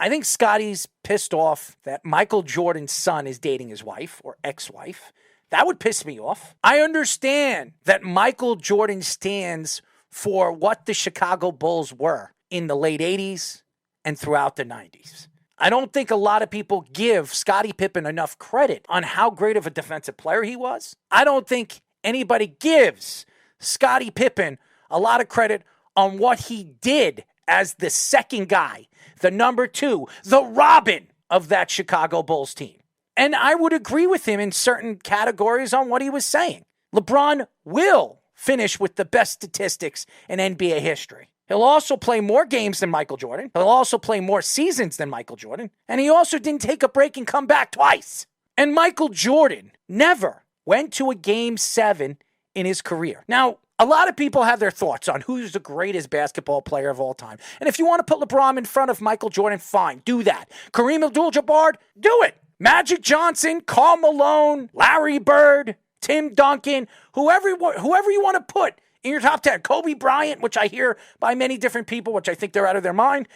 I think Scottie's pissed off that Michael Jordan's son is dating his wife or ex-wife. That would piss me off. I understand that Michael Jordan stands for what the Chicago Bulls were in the late 80s and throughout the 90s. I don't think a lot of people give Scottie Pippen enough credit on how great of a defensive player he was. I don't think anybody gives Scottie Pippen a lot of credit on what he did as the second guy, the number 2, the Robin of that Chicago Bulls team. And I would agree with him in certain categories on what he was saying. LeBron will finish with the best statistics in NBA history. He'll also play more games than Michael Jordan. He'll also play more seasons than Michael Jordan. And he also didn't take a break and come back twice. And Michael Jordan never went to a Game 7 in his career. Now, a lot of people have their thoughts on who's the greatest basketball player of all time. And if you want to put LeBron in front of Michael Jordan, fine, do that. Kareem Abdul-Jabbar, do it. Magic Johnson, Karl Malone, Larry Bird, Tim Duncan, whoever you want to put in your top 10. Kobe Bryant, which I hear by many different people, which I think they're out of their mind.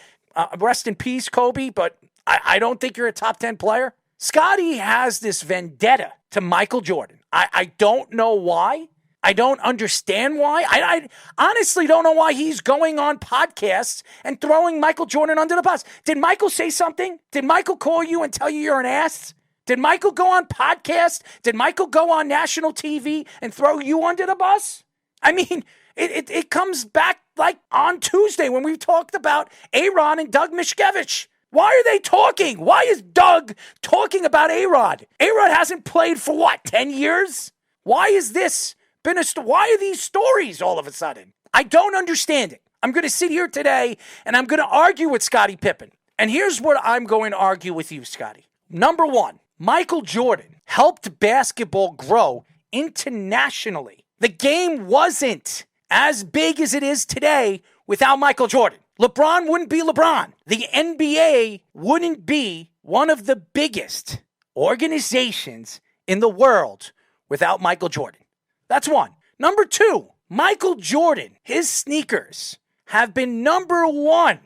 Rest in peace, Kobe, but I don't think you're a top 10 player. Scottie has this vendetta to Michael Jordan. I don't know why. I don't understand why. I honestly don't know why he's going on podcasts and throwing Michael Jordan under the bus. Did Michael say something? Did Michael call you and tell you you're an ass? Did Michael go on podcasts? Did Michael go on national TV and throw you under the bus? I mean, it comes back like on Tuesday when we talked about A-Rod and Doug Mishkevich. Why are they talking? Why is Doug talking about A-Rod? A-Rod hasn't played for what, 10 years? Why is this been why are these stories all of a sudden? I don't understand it. I'm going to sit here today and I'm going to argue with Scottie Pippen. And here's what I'm going to argue with you, Scottie. Number one, Michael Jordan helped basketball grow internationally. The game wasn't as big as it is today without Michael Jordan. LeBron wouldn't be LeBron. The NBA wouldn't be one of the biggest organizations in the world without Michael Jordan. That's one. Number two, Michael Jordan, his sneakers have been number one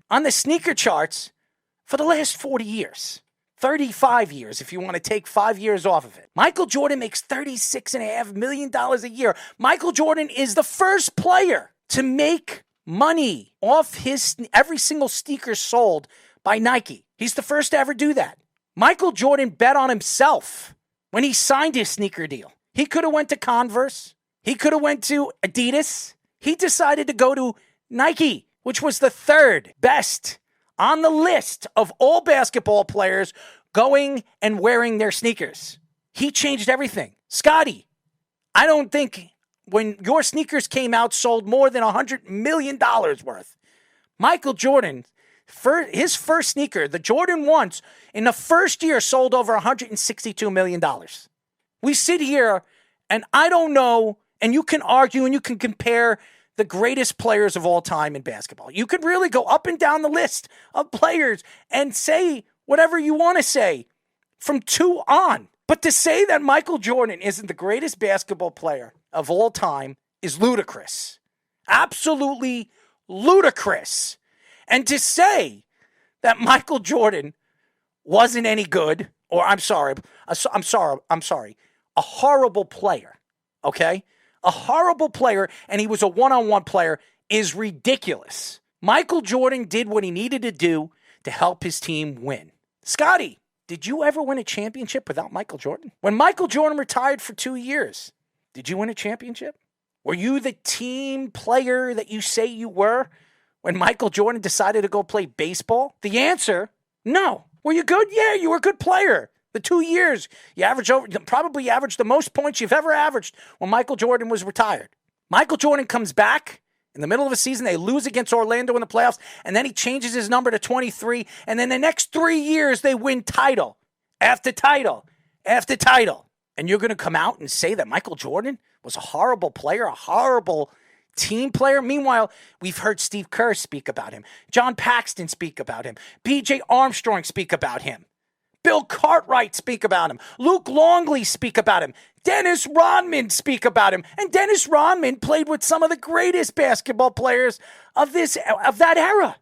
on the sneaker charts for the last 40 years. 35 years if you want to take 5 years off of it. Michael Jordan makes $36.5 million a year. Michael Jordan is the first player to make money off his every single sneaker sold by Nike. He's the first to ever do that. Michael Jordan bet on himself when he signed his sneaker deal. He could have went to Converse. He could have went to Adidas. He decided to go to Nike, which was the third best on the list of all basketball players going and wearing their sneakers. He changed everything. Scottie, I don't think when your sneakers came out sold more than $100 million worth. Michael Jordan, his first sneaker, the Jordan 1s, in the first year sold over $162 million. We sit here and I don't know, and you can argue and you can compare the greatest players of all time in basketball. You could really go up and down the list of players and say whatever you want to say from 2 on. But to say that Michael Jordan isn't the greatest basketball player of all time is ludicrous. Absolutely ludicrous. And to say that Michael Jordan wasn't any good, or I'm sorry, a horrible player, okay? A horrible player, and he was a one-on-one player, is ridiculous. Michael Jordan did what he needed to do to help his team win. Scottie, did you ever win a championship without Michael Jordan? When Michael Jordan retired for 2 years, did you win a championship? Were you the team player that you say you were when Michael Jordan decided to go play baseball? The answer, no. Were you good? Yeah, you were a good player. The 2 years, you probably averaged the most points you've ever averaged when Michael Jordan was retired. Michael Jordan comes back in the middle of a season. They lose against Orlando in the playoffs, and then he changes his number to 23. And then the next 3 years, they win title after title after title. And you're going to come out and say that Michael Jordan was a horrible player, a horrible team player? Meanwhile, we've heard Steve Kerr speak about him, John Paxton speak about him, B.J. Armstrong speak about him. Bill Cartwright speak about him. Luke Longley speak about him. Dennis Rodman speak about him. And Dennis Rodman played with some of the greatest basketball players of that era.